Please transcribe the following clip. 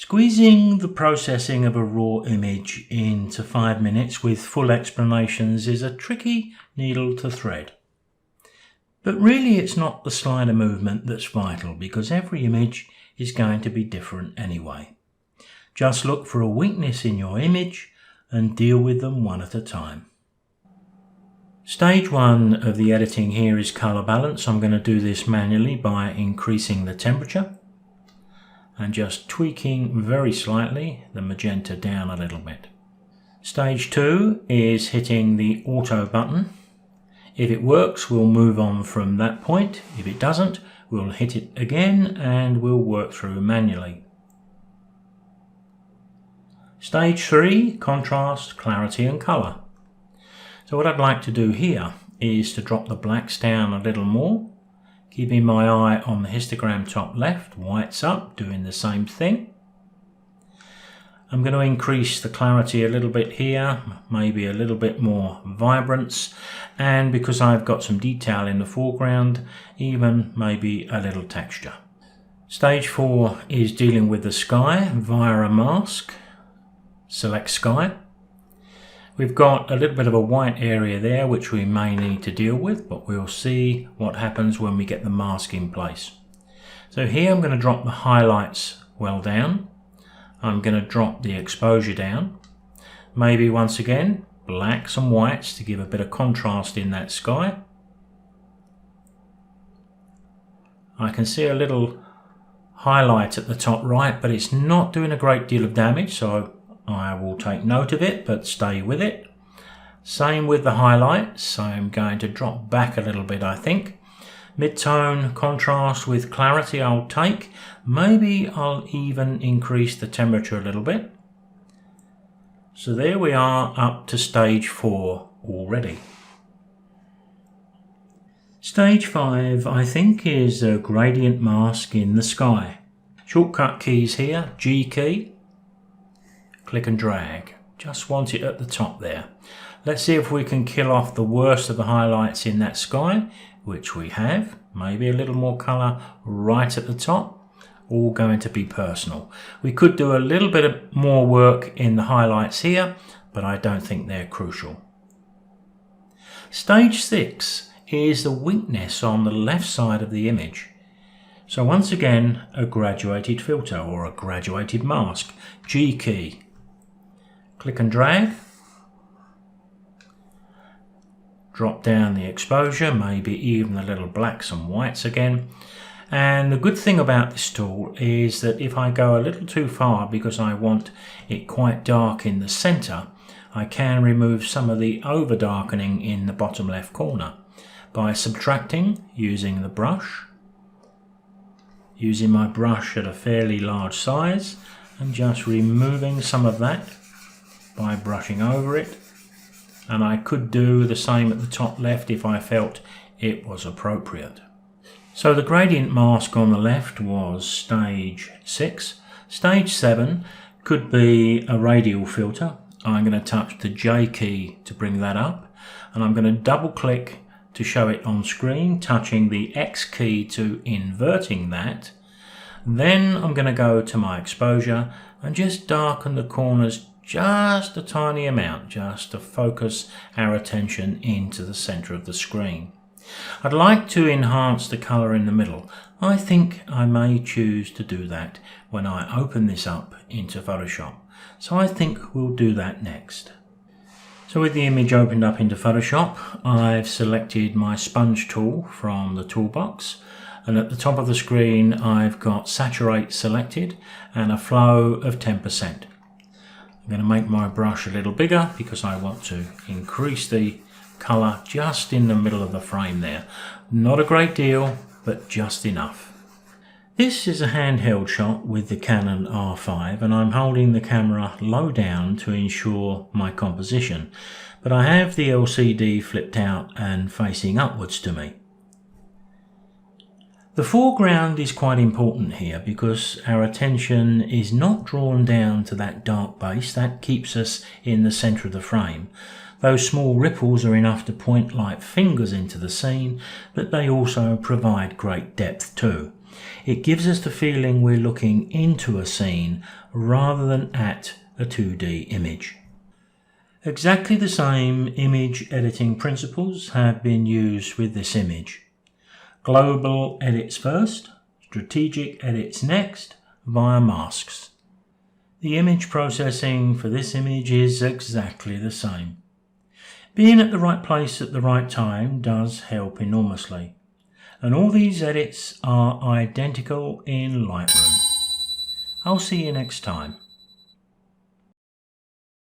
Squeezing the processing of a raw image into 5 minutes with full explanations is a tricky needle to thread. But really it's not the slider movement that's vital, because every image is going to be different anyway. Just look for a weakness in your image and deal with them one at a time. Stage 1 of the editing here is colour balance. I'm going to do this manually by increasing the temperature and just tweaking very slightly the magenta down a little bit. Stage 2 is hitting the auto button. If it works, we'll move on from that point. If it doesn't, we'll hit it again and we'll work through manually. Stage 3, contrast, clarity and colour. So what I'd like to do here is to drop the blacks down a little more, keeping my eye on the histogram top left, whites up, doing the same thing. I'm going to increase the clarity a little bit here, maybe a little bit more vibrance, and because I've got some detail in the foreground, even maybe a little texture. Stage 4 is dealing with the sky via a mask. Select sky. We've got a little bit of a white area there which we may need to deal with, but we'll see what happens when we get the mask in place. So here I'm going to drop the highlights well down. I'm going to drop the exposure down. Maybe once again blacks and whites to give a bit of contrast in that sky. I can see a little highlight at the top right, but it's not doing a great deal of damage, so I will take note of it, but stay with it. Same with the highlights. I'm going to drop back a little bit, I think. Mid-tone contrast with clarity I'll take. Maybe I'll even increase the temperature a little bit. So there we are, up to stage 4 already. Stage 5, I think, is a gradient mask in the sky. Shortcut keys here, G key. Click and drag. Just want it at the top there. Let's see if we can kill off the worst of the highlights in that sky, which we have. Maybe a little more colour right at the top. All going to be personal. We could do a little bit of more work in the highlights here, but I don't think they're crucial. Stage 6 is the weakness on the left side of the image. So once again, a graduated filter or a graduated mask. G key. Click and drag. Drop down the exposure, maybe even a little blacks and whites again. And the good thing about this tool is that if I go a little too far because I want it quite dark in the center, I can remove some of the over darkening in the bottom left corner by subtracting using the brush. Using my brush at a fairly large size and just removing some of that by brushing over it, and I could do the same at the top left if I felt it was appropriate. So the gradient mask on the left was stage 6. Stage 7 could be a radial filter. I'm going to touch the J key to bring that up, and I'm going to double click to show it on screen, touching the X key to inverting that. Then I'm going to go to my exposure and just darken the corners just a tiny amount, just to focus our attention into the center of the screen. I'd like to enhance the color in the middle. I think I may choose to do that when I open this up into Photoshop. So I think we'll do that next. So with the image opened up into Photoshop, I've selected my sponge tool from the toolbox. And at the top of the screen, I've got saturate selected and a flow of 10%. I'm going to make my brush a little bigger because I want to increase the colour just in the middle of the frame there. Not a great deal, but just enough. This is a handheld shot with the Canon R5, and I'm holding the camera low down to ensure my composition. But I have the LCD flipped out and facing upwards to me. The foreground is quite important here because our attention is not drawn down to that dark base. That keeps us in the centre of the frame. Those small ripples are enough to point like fingers into the scene, but they also provide great depth too. It gives us the feeling we're looking into a scene rather than at a 2D image. Exactly the same image editing principles have been used with this image. Global edits first, strategic edits next, via masks. The image processing for this image is exactly the same. Being at the right place at the right time does help enormously. And all these edits are identical in Lightroom. I'll see you next time.